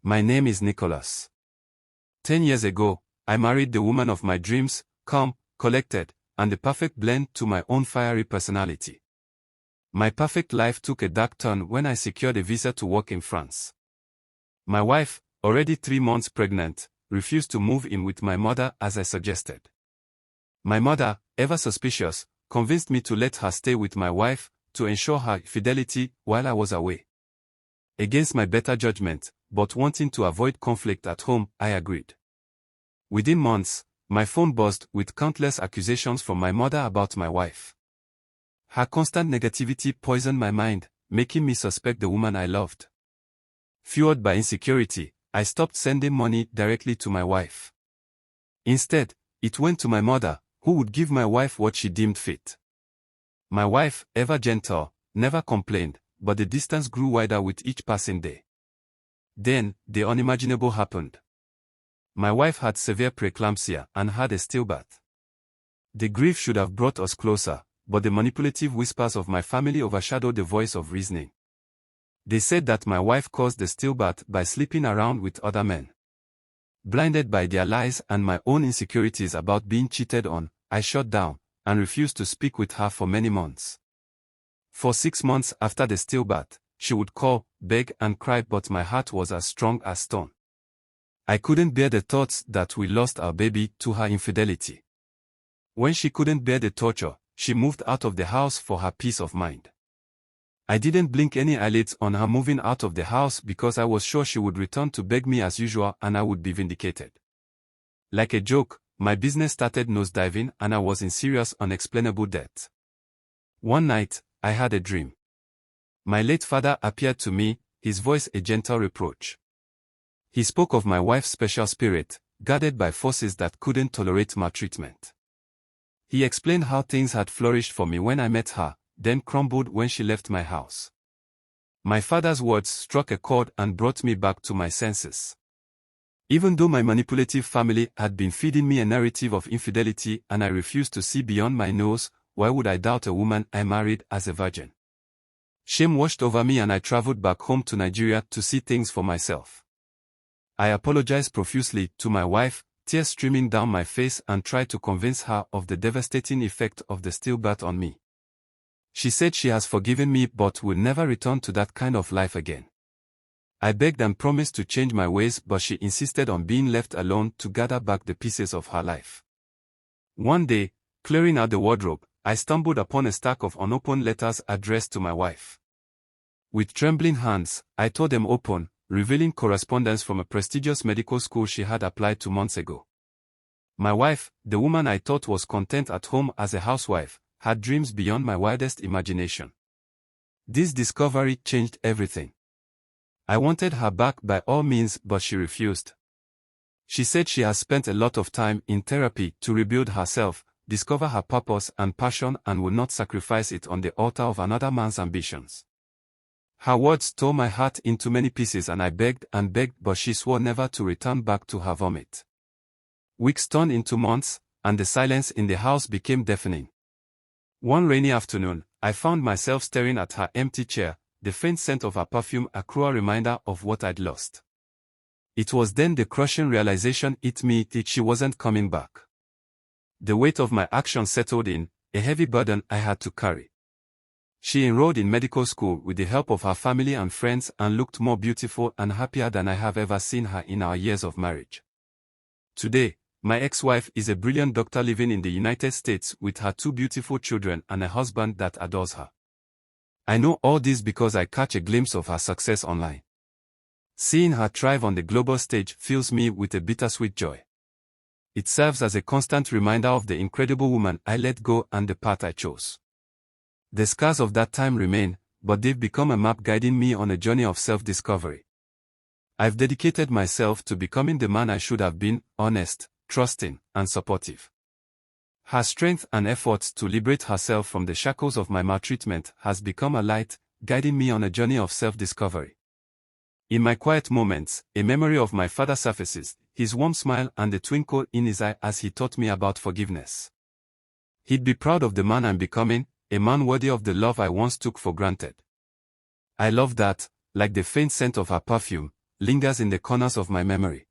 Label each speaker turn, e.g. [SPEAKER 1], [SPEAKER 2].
[SPEAKER 1] My name is Nicholas. 10 years ago, I married the woman of my dreams, calm, collected, and the perfect blend to my own fiery personality. My perfect life took a dark turn when I secured a visa to work in France. My wife, already 3 months pregnant, refused to move in with my mother as I suggested. My mother, ever suspicious, convinced me to let her stay with my wife to ensure her fidelity while I was away. Against my better judgment, but wanting to avoid conflict at home, I agreed. Within months, my phone buzzed with countless accusations from my mother about my wife. Her constant negativity poisoned my mind, making me suspect the woman I loved. Fueled by insecurity, I stopped sending money directly to my wife. Instead, it went to my mother, who would give my wife what she deemed fit. My wife, ever gentle, never complained, but the distance grew wider with each passing day. Then, the unimaginable happened. My wife had severe preeclampsia and had a stillbirth. The grief should have brought us closer, but the manipulative whispers of my family overshadowed the voice of reasoning. They said that my wife caused the stillbirth by sleeping around with other men. Blinded by their lies and my own insecurities about being cheated on, I shut down and refused to speak with her for many months. For 6 months after the stillbirth, she would call, beg and cry, but my heart was as strong as stone. I couldn't bear the thoughts that we lost our baby to her infidelity. When she couldn't bear the torture, she moved out of the house for her peace of mind. I didn't blink any eyelids on her moving out of the house because I was sure she would return to beg me as usual and I would be vindicated. Like a joke, my business started nosediving and I was in serious unexplainable debt. One night, I had a dream. My late father appeared to me, his voice a gentle reproach. He spoke of my wife's special spirit, guarded by forces that couldn't tolerate maltreatment. He explained how things had flourished for me when I met her, then crumbled when she left my house. My father's words struck a chord and brought me back to my senses. Even though my manipulative family had been feeding me a narrative of infidelity and I refused to see beyond my nose, why would I doubt a woman I married as a virgin? Shame washed over me and I traveled back home to Nigeria to see things for myself. I apologized profusely to my wife, tears streaming down my face, and tried to convince her of the devastating effect of the stillbirth on me. She said she has forgiven me but will never return to that kind of life again. I begged and promised to change my ways, but she insisted on being left alone to gather back the pieces of her life. One day, clearing out the wardrobe, I stumbled upon a stack of unopened letters addressed to my wife. With trembling hands, I tore them open, revealing correspondence from a prestigious medical school she had applied to months ago. My wife, the woman I thought was content at home as a housewife, had dreams beyond my wildest imagination. This discovery changed everything. I wanted her back by all means, but she refused. She said she has spent a lot of time in therapy to rebuild herself, discover her purpose and passion, and will not sacrifice it on the altar of another man's ambitions. Her words tore my heart into many pieces and I begged and begged, but she swore never to return back to her vomit. Weeks turned into months, and the silence in the house became deafening. One rainy afternoon, I found myself staring at her empty chair, the faint scent of her perfume a cruel reminder of what I'd lost. It was then the crushing realization hit me that she wasn't coming back. The weight of my actions settled in, a heavy burden I had to carry. She enrolled in medical school with the help of her family and friends and looked more beautiful and happier than I have ever seen her in our years of marriage. Today, my ex-wife is a brilliant doctor living in the United States with her 2 beautiful children and a husband that adores her. I know all this because I catch a glimpse of her success online. Seeing her thrive on the global stage fills me with a bittersweet joy. It serves as a constant reminder of the incredible woman I let go and the path I chose. The scars of that time remain, but they've become a map guiding me on a journey of self-discovery. I've dedicated myself to becoming the man I should have been, honest, trusting, and supportive. Her strength and efforts to liberate herself from the shackles of my maltreatment has become a light, guiding me on a journey of self-discovery. In my quiet moments, a memory of my father surfaces, his warm smile and the twinkle in his eye as he taught me about forgiveness. He'd be proud of the man I'm becoming, a man worthy of the love I once took for granted. I love that, like the faint scent of her perfume, lingers in the corners of my memory.